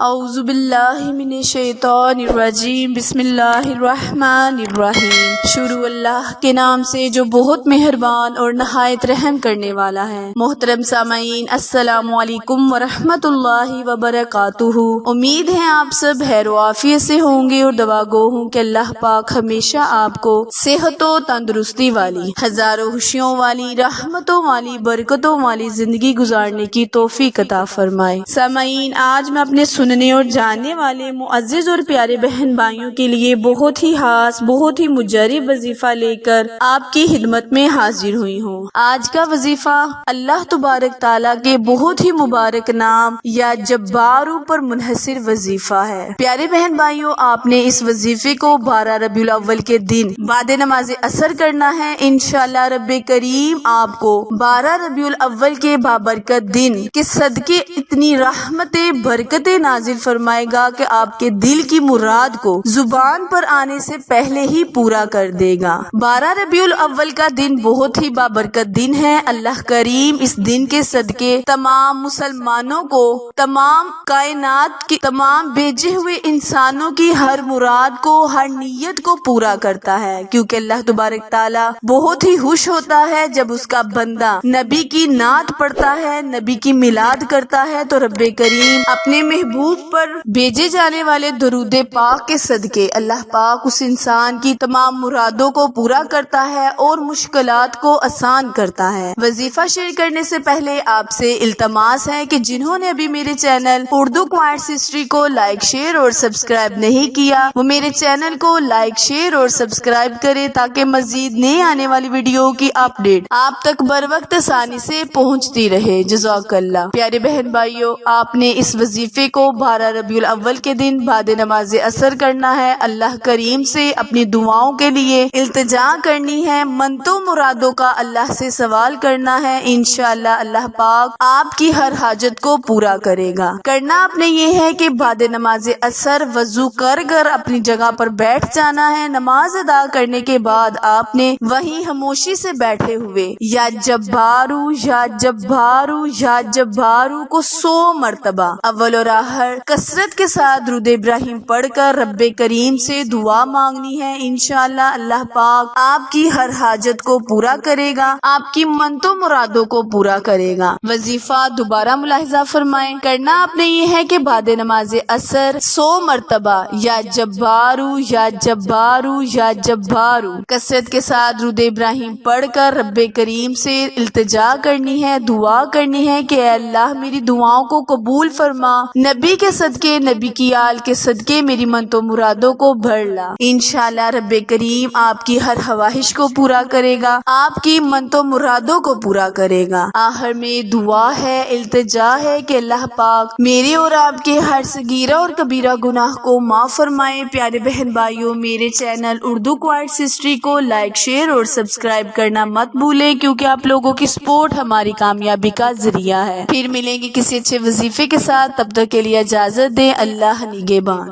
اعوذ باللہ من الشیطان الرجیم بسم اللہ الرحمن الرحیم۔ شروع اللہ کے نام سے جو بہت مہربان اور نہایت رحم کرنے والا ہے۔ محترم سامعین، السلام علیکم ورحمۃ اللہ وبرکاتہ۔ امید ہے آپ سب خیر و عافیت سے ہوں گے اور دعا گو ہوں کہ اللہ پاک ہمیشہ آپ کو صحت و تندرستی والی، ہزاروں خوشیوں والی، رحمتوں والی، برکتوں والی زندگی گزارنے کی توفیق عطا فرمائے۔ سامعین، آج میں اپنے سننے اور جاننے والے معزز اور پیارے بہن بھائیوں کے لیے بہت ہی خاص، بہت ہی مجرب وظیفہ لے کر آپ کی خدمت میں حاضر ہوئی ہوں۔ آج کا وظیفہ اللہ تبارک تعالیٰ کے بہت ہی مبارک نام یا جباروں پر منحصر وظیفہ ہے۔ پیارے بہن بھائیوں، آپ نے اس وظیفے کو 12 ربیع الاول کے دن بعد نماز عصر کرنا ہے۔ انشاءاللہ رب کریم آپ کو 12 ربیع الاول کے بابرکت دن کے صدقے اتنی رحمتیں، برکتیں نازل فرمائے گا کہ آپ کے دل کی مراد کو زبان پر آنے سے پہلے ہی پورا کر دے گا۔ 12 ربیع الاول کا دن بہت ہی بابرکت دن ہے۔ اللہ کریم اس دن کے صدقے تمام مسلمانوں کو، تمام کائنات کی تمام بھیجے ہوئے انسانوں کی ہر مراد کو، ہر نیت کو پورا کرتا ہے، کیونکہ اللہ تبارک تعالیٰ بہت ہی خوش ہوتا ہے جب اس کا بندہ نبی کی نعت پڑھتا ہے، نبی کی میلاد کرتا ہے، تو رب کریم اپنے محبوب پر بھیجے جانے والے درود پاک کے صدقے اللہ پاک اس انسان کی تمام مرادوں کو پورا کرتا ہے اور مشکلات کو آسان کرتا ہے۔ وظیفہ شیئر کرنے سے پہلے آپ سے التماس ہے کہ جنہوں نے ابھی میرے چینل اردو کوائٹس ہسٹری کو لائک، شیئر اور سبسکرائب نہیں کیا، وہ میرے چینل کو لائک، شیئر اور سبسکرائب کرے تاکہ مزید نئے آنے والی ویڈیو کی اپڈیٹ آپ تک بر وقت آسانی سے پہنچتی رہے۔ جزاک اللہ۔ پیارے بہن بھائیوں، آپ نے اس وظیفے کو 12 ربیع الاول کے دن بعد نماز عصر کرنا ہے۔ اللہ کریم سے اپنی دعاؤں کے لیے التجا کرنی ہے، منتوں مرادوں کا اللہ سے سوال کرنا ہے۔ انشاءاللہ اللہ پاک آپ کی ہر حاجت کو پورا کرے گا۔ کرنا آپ نے یہ ہے کہ بعد نماز عصر وضو کر کر اپنی جگہ پر بیٹھ جانا ہے۔ نماز ادا کرنے کے بعد آپ نے وہیں خاموشی سے بیٹھے ہوئے یا جبارو یا جبارو یا جبارو کو 100 مرتبہ اول اور آخر کثرت کے ساتھ درود ابراہیم پڑھ کر رب کریم سے دعا مانگنی ہے۔ انشاءاللہ اللہ پاک آپ کی ہر حاجت کو پورا کرے گا، آپ کی منتوں مرادوں کو پورا کرے گا۔ وظیفہ دوبارہ ملاحظہ فرمائیں۔ کرنا آپ نے یہ ہے کہ بعد نماز عصر 100 مرتبہ یا جبارو یا جبارو یا جبارو کثرت کے ساتھ درود ابراہیم پڑھ کر رب کریم سے التجا کرنی ہے، دعا کرنی ہے کہ اے اللہ میری دعاؤں کو قبول فرما، نبی کے صدقے، نبی کی آل کے صدقے میری منتوں مرادوں کو بھر لا۔ انشاءاللہ رب کریم آپ کی ہر خواہش کو پورا کرے گا، آپ کی منتوں مرادوں کو پورا کرے گا۔ آخر میں دعا ہے، التجا ہے کہ اللہ پاک میرے اور آپ کے ہر صغیرہ اور کبیرہ گناہ کو معاف فرمائے۔ پیارے بہن بھائیوں، میرے چینل اردو کوائٹس ہسٹری کو لائک، شیئر اور سبسکرائب کرنا مت بھولیں، کیونکہ آپ لوگوں کی سپورٹ ہماری کامیابی کا ذریعہ ہے۔ پھر ملیں گے کسی اچھے وظیفے کے ساتھ، تب تک کے لیے اجازت دیں۔ اللہ نگہبان۔